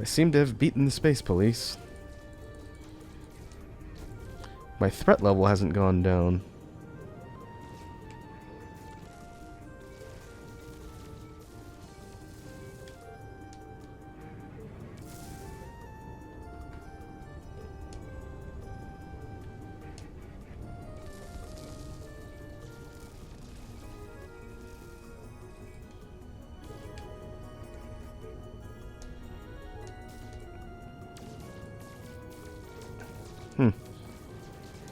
I seem to have beaten the space police. My threat level hasn't gone down.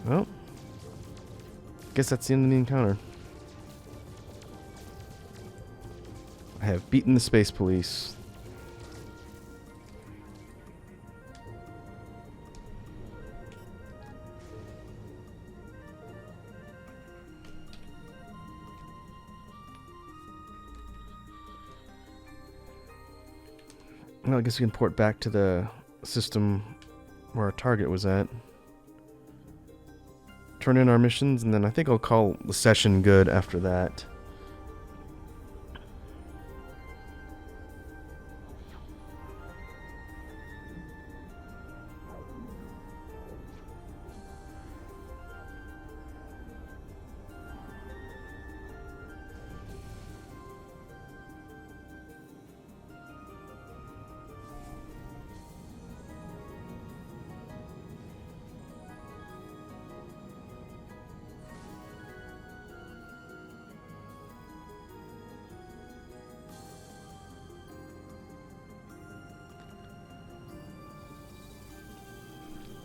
Well, guess that's the end of the encounter. I have beaten the space police. Well, I guess we can port back to the system where our target was at. Turn in our missions, and then I think I'll call the session good after that.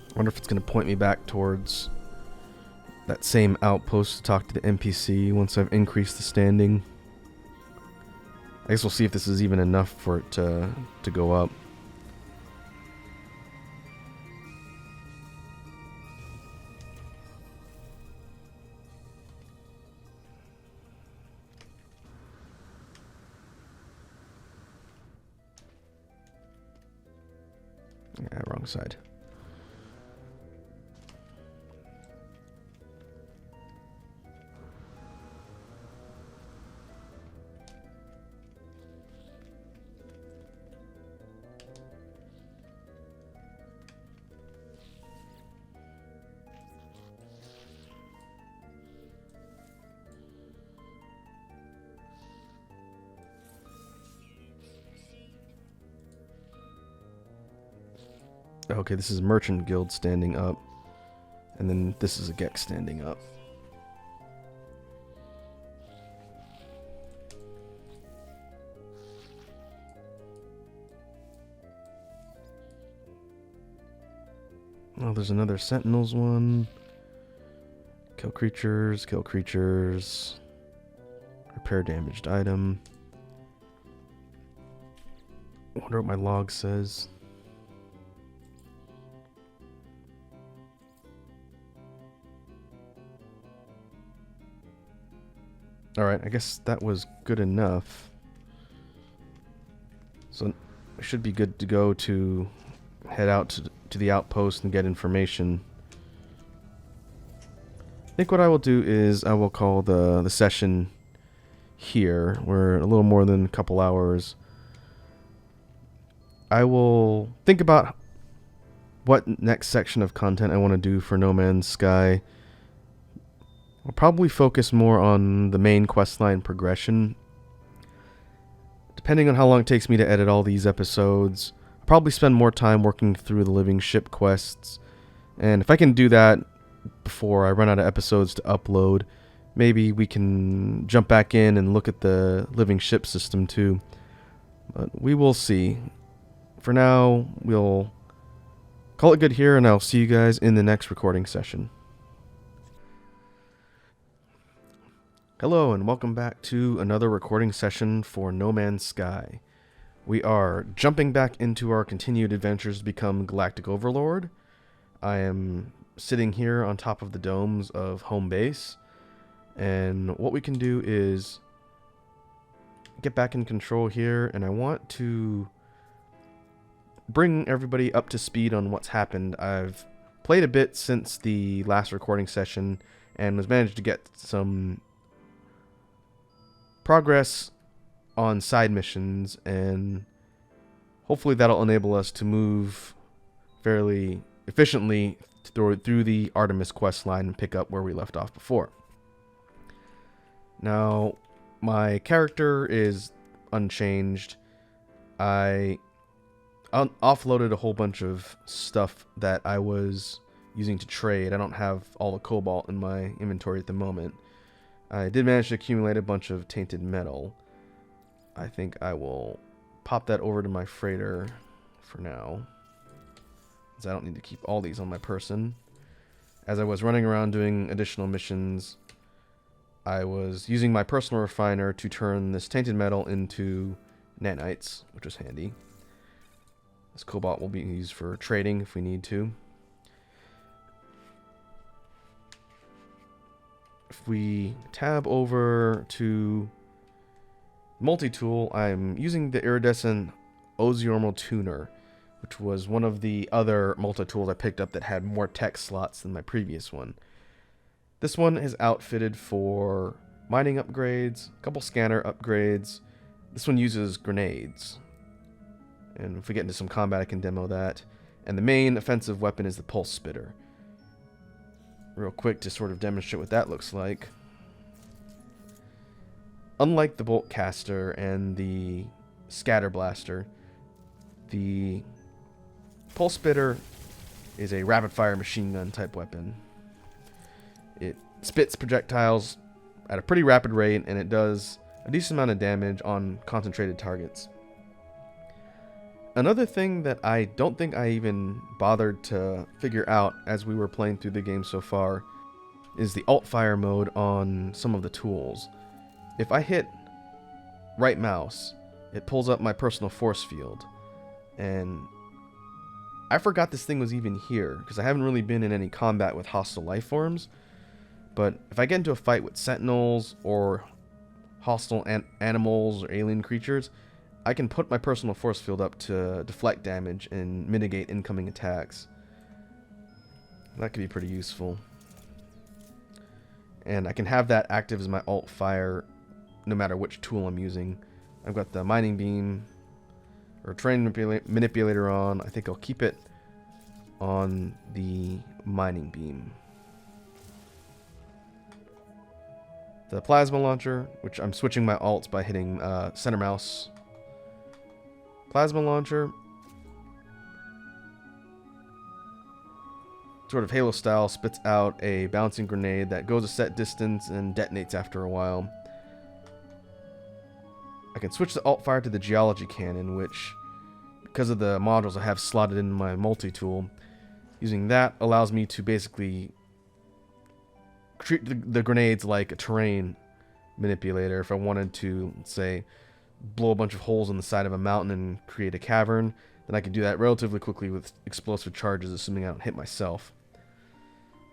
I wonder if it's going to point me back towards that same outpost to talk to the NPC once I've increased the standing. I guess we'll see if this is even enough for it to go up. Yeah, wrong side. Okay, this is Merchant Guild standing up. And then this is a Gex standing up. Oh, there's another Sentinels one. Kill creatures, kill creatures. Repair damaged item. I wonder what my log says. Alright, I guess that was good enough. So I should be good to go to head out to the outpost and get information. I think what I will do is I will call the session here. We're a little more than a couple hours. I will think about what next section of content I want to do for No Man's Sky. I'll probably focus more on the main questline progression. Depending on how long it takes me to edit all these episodes, I'll probably spend more time working through the living ship quests. And if I can do that before I run out of episodes to upload, maybe we can jump back in and look at the living ship system too. But we will see. For now, we'll call it good here, and I'll see you guys in the next recording session. Hello and welcome back to another recording session for No Man's Sky. We are jumping back into our continued adventures to become Galactic Overlord. I am sitting here on top of the domes of home base, and what we can do is get back in control here, and I want to bring everybody up to speed on what's happened. I've played a bit since the last recording session and was managed to get some progress on side missions, and Hopefully that'll enable us to move fairly efficiently through the Artemis quest line and pick up where we left off before. Now, my character is unchanged. I offloaded a whole bunch of stuff that I was using to trade. I don't have all the cobalt in my inventory at the moment. I did manage to accumulate a bunch of tainted metal. I think I will pop that over to my freighter for now, because I don't need to keep all these on my person. As I was running around doing additional missions, I was using my personal refiner to turn this tainted metal into nanites, which was handy. This cobalt will be used for trading if we need to. If we tab over to multi-tool, I'm using the iridescent Oziormal tuner, which was one of the other multi-tools I picked up that had more tech slots than my previous one. This one is outfitted for mining upgrades, a couple scanner upgrades. This one uses grenades, and if we get into some combat I can demo that. And the main offensive weapon is the pulse spitter. Real quick to sort of demonstrate what that looks like. Unlike the bolt caster and the scatter blaster, the pulse spitter is a rapid fire machine gun type weapon. It spits projectiles at a pretty rapid rate, and it does a decent amount of damage on concentrated targets. Another thing that I don't think I even bothered to figure out as we were playing through the game so far is the alt fire mode on some of the tools. If I hit right mouse, it pulls up my personal force field, and I forgot this thing was even here because I haven't really been in any combat with hostile life forms. But if I get into a fight with sentinels or hostile animals or alien creatures, I can put my personal force field up to deflect damage and mitigate incoming attacks. That could be pretty useful. And I can have that active as my alt fire no matter which tool I'm using. I've got the mining beam or terrain manipulator on. I think I'll keep it on the mining beam. The plasma launcher, which I'm switching my alts by hitting center mouse. Plasma launcher, sort of Halo style, spits out a bouncing grenade that goes a set distance and detonates after a while. I can switch the alt fire to the geology cannon, which, because of the modules I have slotted in my multi-tool, using that allows me to basically treat the grenades like a terrain manipulator. If I wanted to, let's say, blow a bunch of holes in the side of a mountain and create a cavern, then I can do that relatively quickly with explosive charges, assuming I don't hit myself.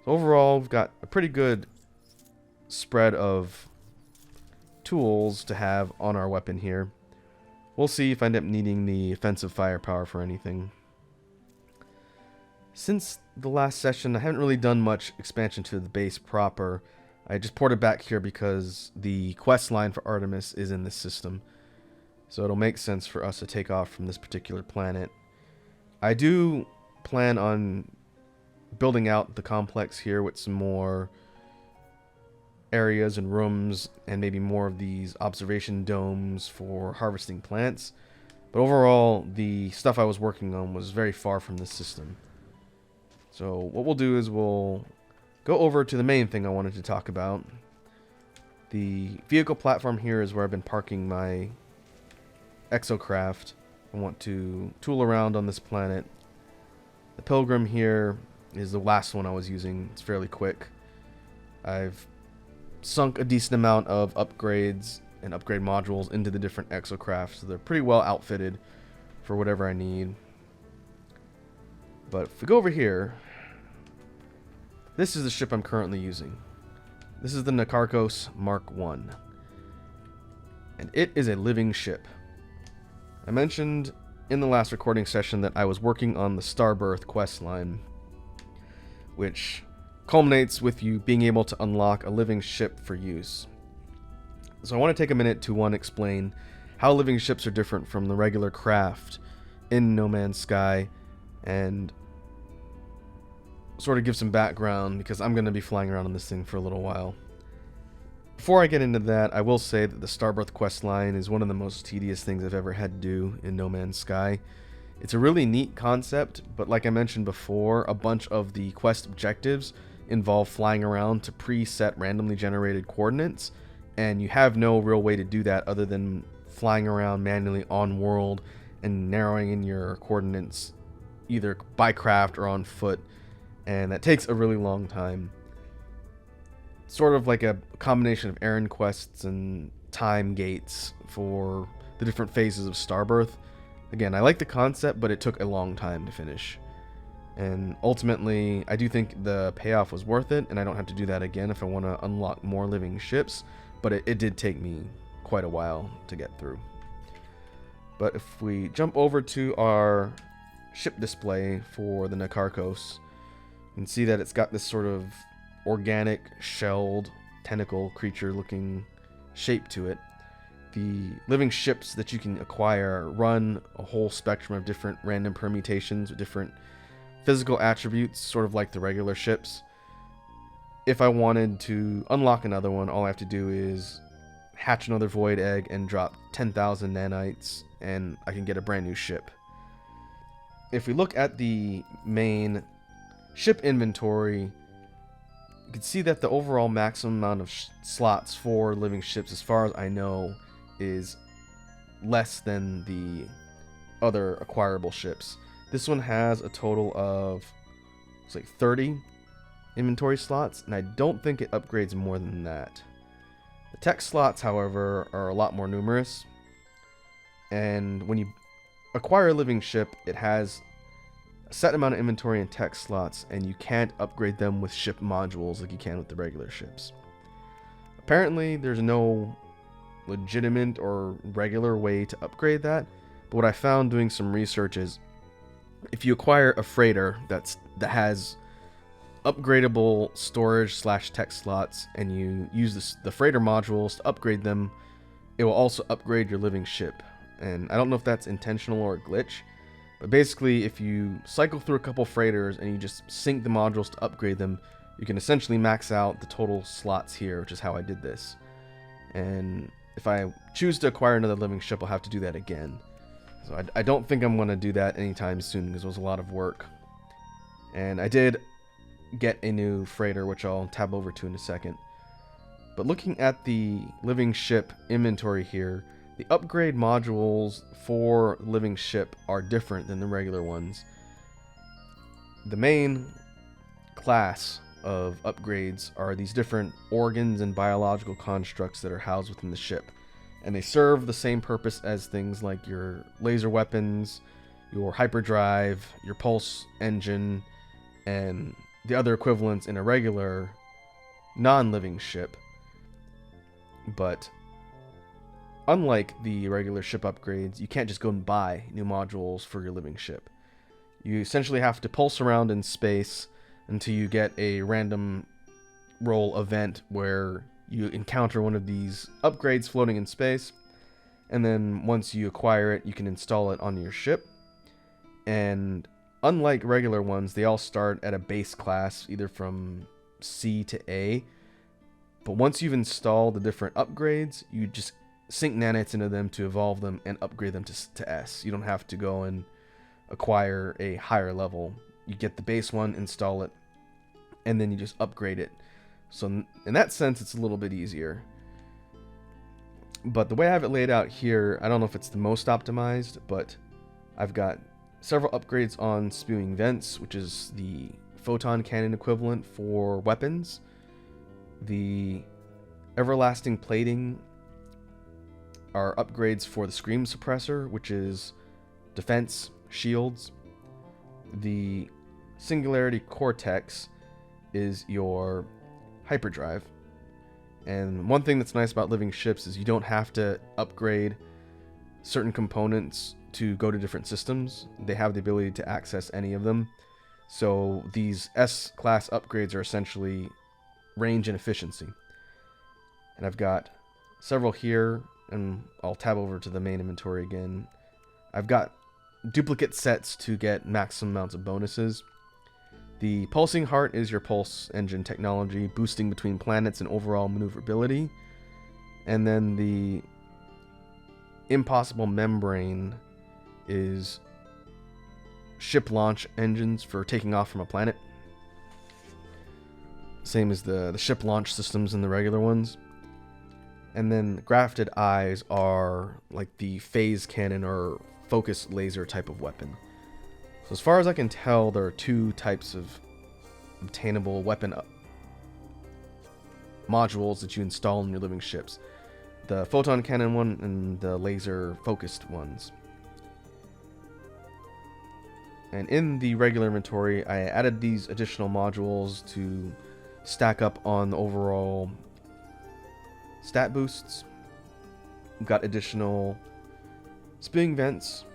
So overall, we've got a pretty good spread of tools to have on our weapon here. We'll see if I end up needing the offensive firepower for anything. Since the last session, I haven't really done much expansion to the base proper. I just ported back here because the quest line for Artemis is in this system. So it'll make sense for us to take off from this particular planet. I do plan on building out the complex here with some more areas and rooms and maybe more of these observation domes for harvesting plants. But overall, the stuff I was working on was very far from this system. So what we'll do is we'll go over to the main thing I wanted to talk about. The vehicle platform here is where I've been parking my exocraft. I want to tool around on this planet. The Pilgrim here is the last one I was using. It's fairly quick. I've sunk a decent amount of upgrades and upgrade modules into the different exocrafts, so they're pretty well outfitted for whatever I need. But if we go over here, this is the ship I'm currently using. This is the Nakarkos Mark I. And it is a living ship. I mentioned in the last recording session that I was working on the Starbirth quest line, which culminates with you being able to unlock a living ship for use. So I want to take a minute to explain how living ships are different from the regular craft in No Man's Sky and sort of give some background, because I'm going to be flying around on this thing for a little while. Before I get into that, I will say that the Starbirth questline is one of the most tedious things I've ever had to do in No Man's Sky. It's a really neat concept, but like I mentioned before, a bunch of the quest objectives involve flying around to preset randomly generated coordinates, and you have no real way to do that other than flying around manually on world and narrowing in your coordinates either by craft or on foot, and that takes a really long time. Sort of like a combination of errand quests and time gates for the different phases of Starbirth. Again, I like the concept, but it took a long time to finish. And ultimately, I do think the payoff was worth it, and I don't have to do that again if I want to unlock more living ships, but it did take me quite a while to get through. But if we jump over to our ship display for the Nakarkos, you can see that it's got this sort of organic, shelled, tentacle creature looking shape to it. The living ships that you can acquire run a whole spectrum of different random permutations with different physical attributes, sort of like the regular ships. If I wanted to unlock another one, all I have to do is hatch another void egg and drop 10,000 nanites, and I can get a brand new ship. If we look at the main ship inventory, you can see that the overall maximum amount of slots for living ships, as far as I know, is less than the other acquirable ships. This one has a total of, it's like 30 inventory slots, and I don't think it upgrades more than that. The tech slots, however, are a lot more numerous, and when you acquire a living ship, it has a set amount of inventory and tech slots, and you can't upgrade them with ship modules like you can with the regular ships. Apparently, there's no legitimate or regular way to upgrade that, but what I found doing some research is if you acquire a freighter that has upgradable storage / tech slots, and you use the freighter modules to upgrade them, it will also upgrade your living ship. And I don't know if that's intentional or a glitch, but basically if you cycle through a couple freighters and you just sync the modules to upgrade them, you can essentially max out the total slots here, which is how I did this. And if I choose to acquire another living ship, I'll have to do that again. So I don't think I'm going to do that anytime soon, because it was a lot of work. And I did get a new freighter, which I'll tab over to in a second. But looking at the living ship inventory here, the upgrade modules for living ship are different than the regular ones. The main class of upgrades are these different organs and biological constructs that are housed within the ship, and they serve the same purpose as things like your laser weapons, your hyperdrive, your pulse engine, and the other equivalents in a regular non-living ship. But unlike the regular ship upgrades, you can't just go and buy new modules for your living ship. You essentially have to pulse around in space until you get a random roll event where you encounter one of these upgrades floating in space, and then once you acquire it, you can install it on your ship. And unlike regular ones, they all start at a base class, either from C to A. But once you've installed the different upgrades, you just sink nanites into them to evolve them and upgrade them to S. You don't have to go and acquire a higher level. You get the base one, install it, and then you just upgrade it. So in that sense, it's a little bit easier. But the way I have it laid out here, I don't know if it's the most optimized, but I've got several upgrades on spewing vents, which is the photon cannon equivalent for weapons. The everlasting plating are upgrades for the scream suppressor, which is defense shields. The singularity cortex is your hyperdrive. And one thing that's nice about living ships is you don't have to upgrade certain components to go to different systems. They have the ability to access any of them. So these S-class upgrades are essentially range and efficiency. And I've got several here, and I'll tab over to the main inventory again. I've got duplicate sets to get maximum amounts of bonuses. The pulsing heart is your pulse engine technology, boosting between planets and overall maneuverability. And then the impossible membrane is ship launch engines for taking off from a planet. Same as the ship launch systems in the regular ones. And then grafted eyes are like the phase cannon or focus laser type of weapon. So as far as I can tell, there are two types of obtainable weapon modules that you install in your living ships. The photon cannon one and the laser focused ones. And in the regular inventory, I added these additional modules to stack up on the overall stat boosts. We've got additional spewing vents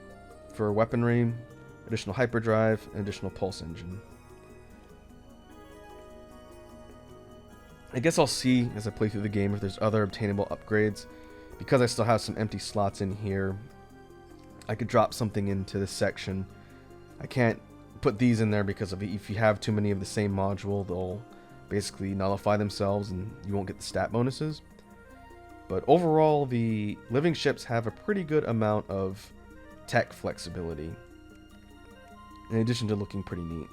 for weaponry, additional hyperdrive, and additional pulse engine. I guess I'll see as I play through the game if there's other obtainable upgrades. Because I still have some empty slots in here, I could drop something into this section. I can't put these in there because if you have too many of the same module, they'll basically nullify themselves and you won't get the stat bonuses. But overall, the living ships have a pretty good amount of tech flexibility, in addition to looking pretty neat.